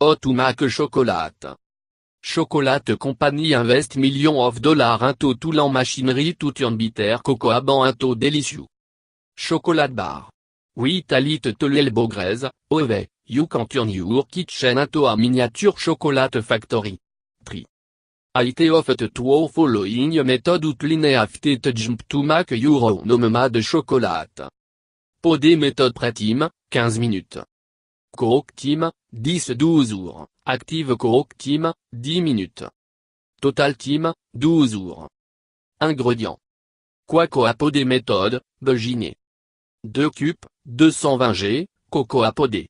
Otumac Chocolate. Chocolate Company invest millions of dollars into tout machinery to turn bitter cocoa ban into delicious. Chocolate bar. Oui talit telel bogrez, ove, you can turn your kitchen into a miniature chocolate factory. 3. IT of the two following method outline after to jump to make your own made chocolate. Podé méthode pré-team, 15 minutes. Cook team, 10-12 jours. Active Cook team, 10 minutes. Total team, 12 jours. Ingrédients. Cocoa podé méthode, Beginé. 2 cubes, 220 g, cocoa podé.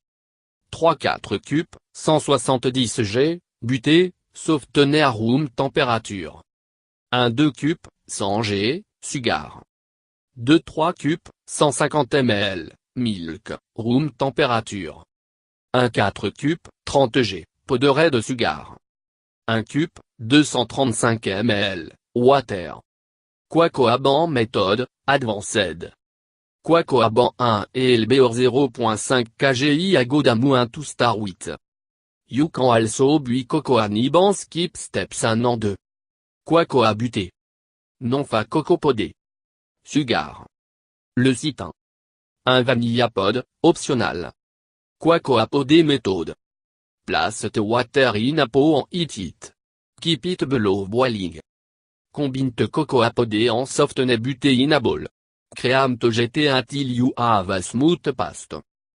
3-4 cubes, 170 g, buté, softener room température. 1-2 cubes, 100 g, sugar. 2-3 cubes, 150 ml, milk, room température. 1-4 cubes, 30 g, poudre de sugar. 1 cube, 235 ml, water. Cocoa ban méthode, advanced. Cocoa ban 1 et LBOR 0.5 kgi à Godamu to star 8. You can also buy cocoa niban skip steps 1 en 2. Cocoa buté. Non fa coco podé. Sugar. Le site 1. Un vanilla pod, optional. Cocoa podé méthode. Place the water in a pot en heat it. Keep it below boiling. Combine the cocoa podé en softener buté in a bowl. Cream to jeter until you have a smooth paste.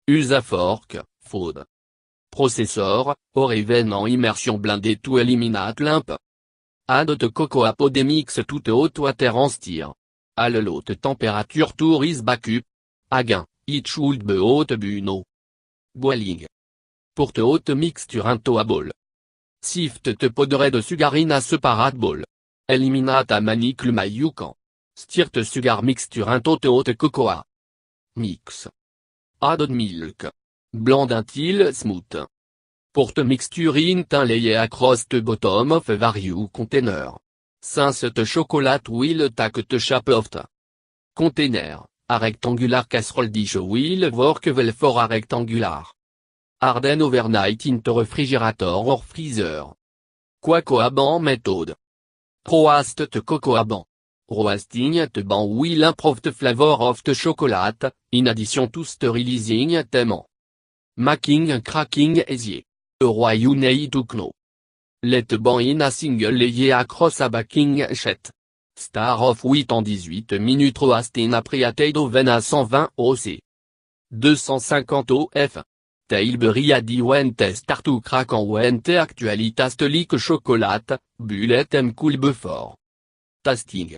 Use a fork, food. Processor, or even en immersion blindée to eliminate lump. Add the cocoa podé mix to the hot water en stir. À la haute température to rise backup. Again, it should be hot buno. Boiling. Pour te haute mixture into a bowl. Sift te poudre de sugar in a separate bowl. Eliminate a manicle you can. Stir te sugar mixture into te haute cocoa. Mix. Add milk. Blend until smooth. Pour te mixture in tin layer across the bottom of a various container. Since te chocolate will take te shape of the container, a rectangular casserole dish will work well for a rectangular. Harden overnight in the refrigerator or freezer. Cocoa ban method. Roast the cocoa ban. Roasting the ban will improve the flavor of the chocolate, in addition to sterilizing them. Making cracking easier. You need to know. Let ban in a single layer across a baking sheet. Star of 8 en 18 minutes roast in a preheated oven à 120 oC. 250 OF. Tilbury a dit when te start to crack en when te actually taste like chocolate, bullet cool before tasting.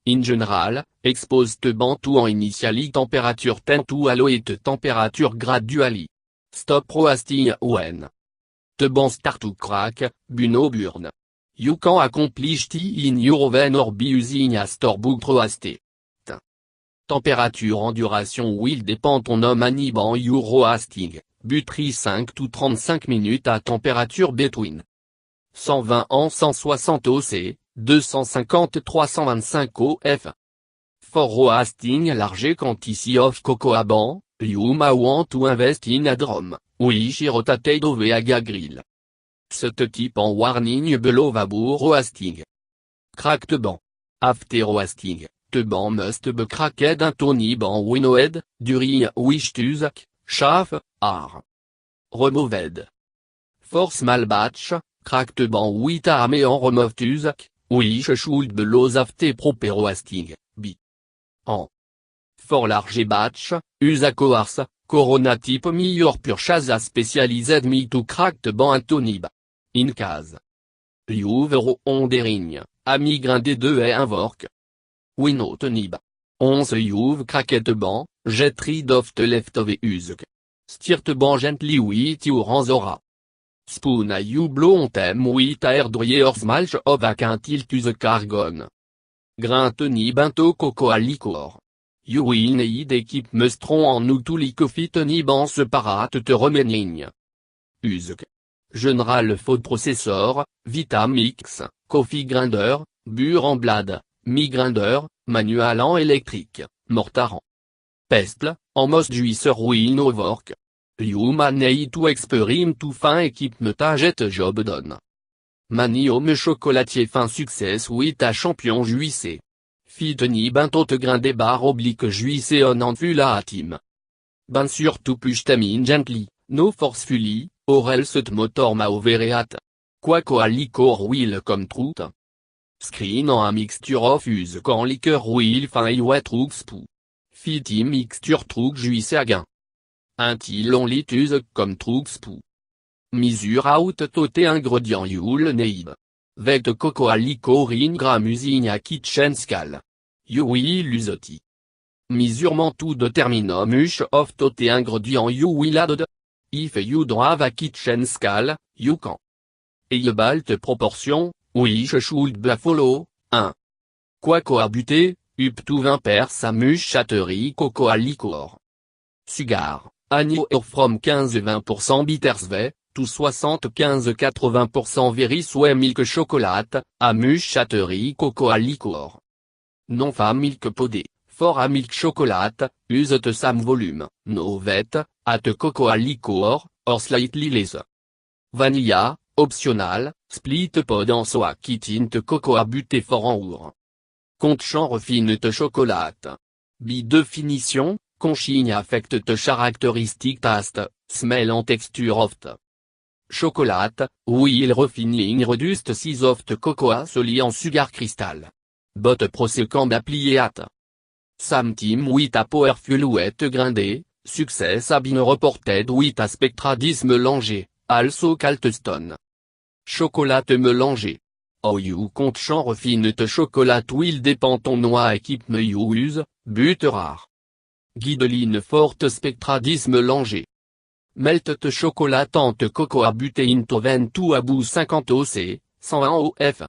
In general, expose te ban to en initially temperature 10 to allow it temperature gradually. Stop roasting when te ban start to crack, buno burn. You can accomplish tea in your oven or be using a store-bought roasted. Température en duration will depend on ban your roasting, buterie 5 to 35 minutes à température between 120 en 160 oC, 250-325 OF. For roasting large quantity of cocoa ban, you may want to invest in a drum, which rotated over a grill. Cette type en warning below vapor roasting. Cracked ban. After roasting, the ban must be cracked into ban winnowed, during which to chaff are removed. For small batch, cracked ban with arme en remove to which should be low after proper roasting, b. En. For large batch, use a coarse, corona type meilleur purchase a specialized me to cracked ban into nib. In case. You've ondering, a migrindé 2 et un vork. Winnow nib. 11 you've cracked ban, jet rid of the leftover use. Stir te ban gently with your anzora. Spoon a you blow on them with air dryer smash of a until to the cargon. Grain te nib into cocoa liquor. You will need équipe mustron en ou to li coffee te nib en separate te remaining. Use. General food processor, Vitamix, coffee grinder, bure en blade, mi grinder, manual en électrique, mortar en pestle, en most juicer will no work. Human ei tout experim tout fin équipe me taget job donne. Mani homme chocolatier fin succès oui ta champion juissé. Fiteni ben tot grain des barres oblique juissé on en fut la team. Ben surtout pushtamin gently, no forcefully, orel set motor ma overeat. Quaco a liquor will comme trout. Screen en a mixture of use quand liqueur will fin et wet pou. Fiti mixture trouk juissé à gain. Until on lituse comme trouks pou. Misure out toté ingrédient yule neib. Vect coco a licorin gram usine à kitchen scale. Yui lusoti. Mesurement tout determinum ush of toté ingrédient you will add. If you drive a kitchen scale, you can. Et balt proportion, oui je should buffalo, 1. Quaco a buté, up to 20 per sa muche chatterie coco a liquor. Sugar. Annie from 15-20% bittersve, to 75-80% very sweet milk chocolate, amus chatterie coco à liquor. Non fa milk podé, for a milk chocolate, use te sam volume, no vet, at coco à liquor, or slightly less. Vanilla, optional, split pod en soa kitint coco à buté for en our. Compte champ refine te chocolate. Bi définition. Conchigne affecte te caractéristique taste, smell en texture oft. Chocolate, will refining reduced size oft cocoa soli en sugar crystal. But prosequent applié at. Sam team with a powerful wet grindé, success a been reported with a spectradis mélangé, also Caltestone. Chocolate mélangé. Oh you compte champ refine te chocolate will dépend ton noix équipe me you use, but rare. Guideline forte spectradis mélangé. Melt te chocolatante coco à buté into 22 à bout 50 oc, 120 of.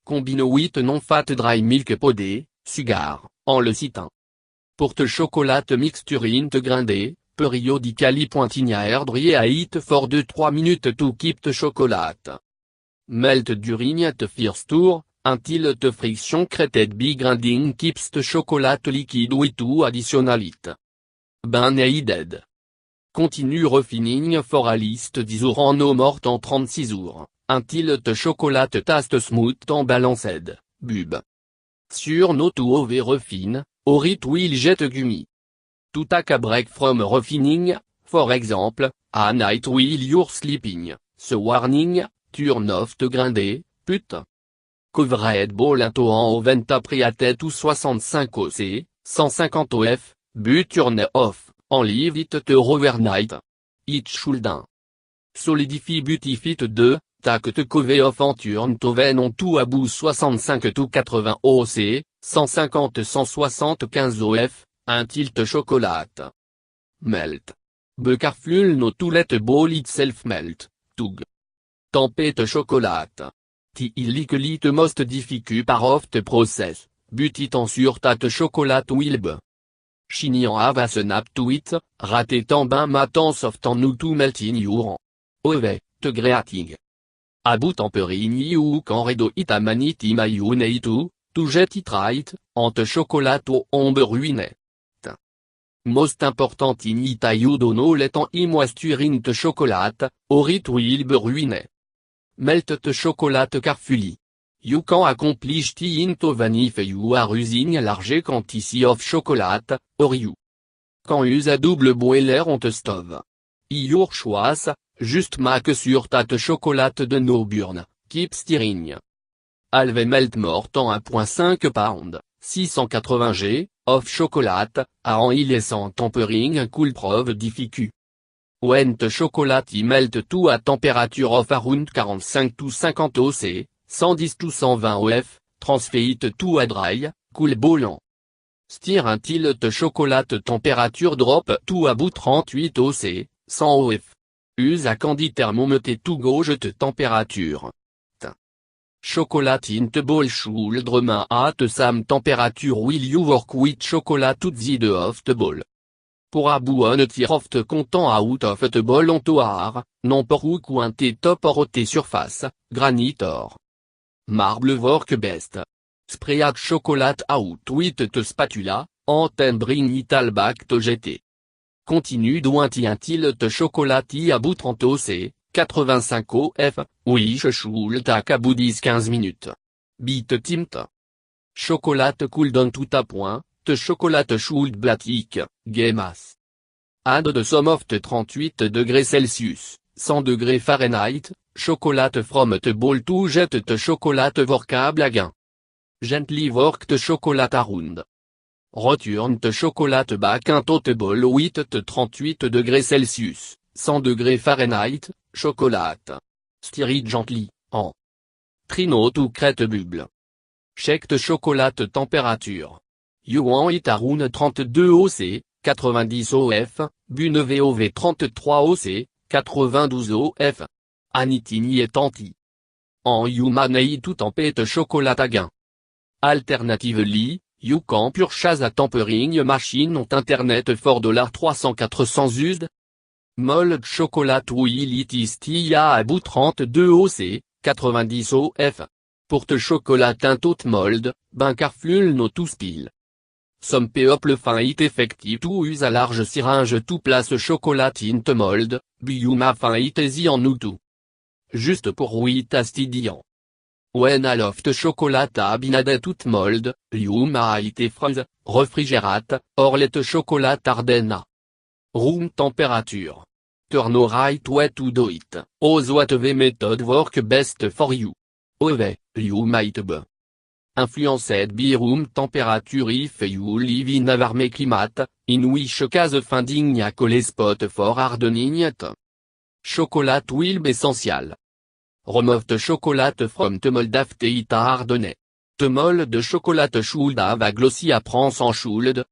Combine with non fat dry milk podé, sugar, en le citant. Pour te chocolate mixture int grindé, periodically pointigna airdrier à hit for 2-3 minutes to keep te chocolate. Melt during te first tour. Until te friction created by grinding keeps te chocolate liquide with to additional it. Ben needed. Continue refining for a list 10 jours en eau morte en 36 jours, until te chocolate taste smooth en balanced, bub. Sur no to over refine, or it will jet gummy. To take a break from refining, for example, a night while you're sleeping, ce warning, turn off te grindé, put. Covered ball into en oven tapriatet ou 65 oc, 150 of, but turn off, en leave it te overnight. It shoulden. Solidify butify te 2, tac te cove off en turn toven on tout à bout 65 to 80 oc, 150-175 of, until te chocolate. Melt. Be careful no to let ball itself melt, tug. Tempête chocolate. Ti illikely te most difficult par of te process, but it en sur ta te chocolate wilb. Chini en have a snap to it, raté tan ben matin soft en ou to melting your. Ove, te greating. A bout tempering you quand redo it a maniti mayune to jet it right, en te chocolate au ombre ruiné. Most important in it a you dono letan I moisturing te chocolate, or it wilb ruiné. Melt te chocolate carfully. You can accomplish tea into vanif you are using a large quantity of chocolate, or you can use a double boiler on te stove. Your choice, juste make sur ta te chocolate de no burn, keep stirring. Alve melt mort en 1.5 pound, 680 g, of chocolate, à en y laissant tempering cool prove difficult. When te chocolate y melt tout à température of around 45 to 50 oc, 110 to 120 of, transfer it to a dry, cool bouillant. Stir until te chocolate température drop to à bout 38 oc, 100 of. Use a candy thermometer to gauge te température. Chocolate in te bowl chouldrement at sam température will you work with chocolate to the of te bowl. Pour abouon tir of te content out of te bol on toar, non por ou cointé top or te surface, granite or. Marble work best. Spray at chocolate out with te spatula, en bring it all back to jeter. continue d'ointient-il te chocolati à bout 30 OC, 85 OF, oui je choule ta cabou 10-15 minutes. Bite timt. Chocolate cool donne tout à point, te chocolate choult blatique, gemas. Ad de somoft 38 degrés Celsius, 100 degrés Fahrenheit, chocolate from te bol tout jette te chocolate vorkable again. Gently work te chocolate around. Return te chocolate back un tot bol 8 te 38 degrés Celsius, 100 degrés Fahrenheit, chocolate. Stir it gently, en. Trino ou crête buble. Check te chocolate température. You want it around 32 OC, 90 OF, Bune VOV 33 OC, 92 OF. Anitini et anti. En humanei tout en pète chocolat à gain. Alternatively, you can purchase a tempering machine ont internet for $300-400 used. Mold chocolat will it is tia à bout 32 OC, 90 OF. Pour te chocolat un tot mold, ben carful no to spill. Some people fin it effective to use à large syringe to place chocolat in te mold, biuma fin it easy en outou. Juste pour wheat astidian. When a loft chocolat a binade tout mold, liuma it freeze, refrigérate, or let chocolat ardena. Room temperature. Turn right way to do it, os whatever method work best for you. Ove, you might be influenced by room temperature if you live in a warm climate, in which case finding a cool spot for hardening it. Chocolate will be essential. Remove the chocolate from the mold after it hardened. The mold de chocolate should have a glossy appearance en should.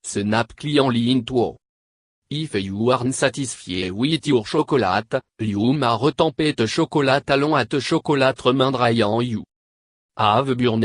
Snap cleanly into. If you aren't satisfied with your chocolate, you may retemper the chocolate along at chocolate remain dry on you. Have burn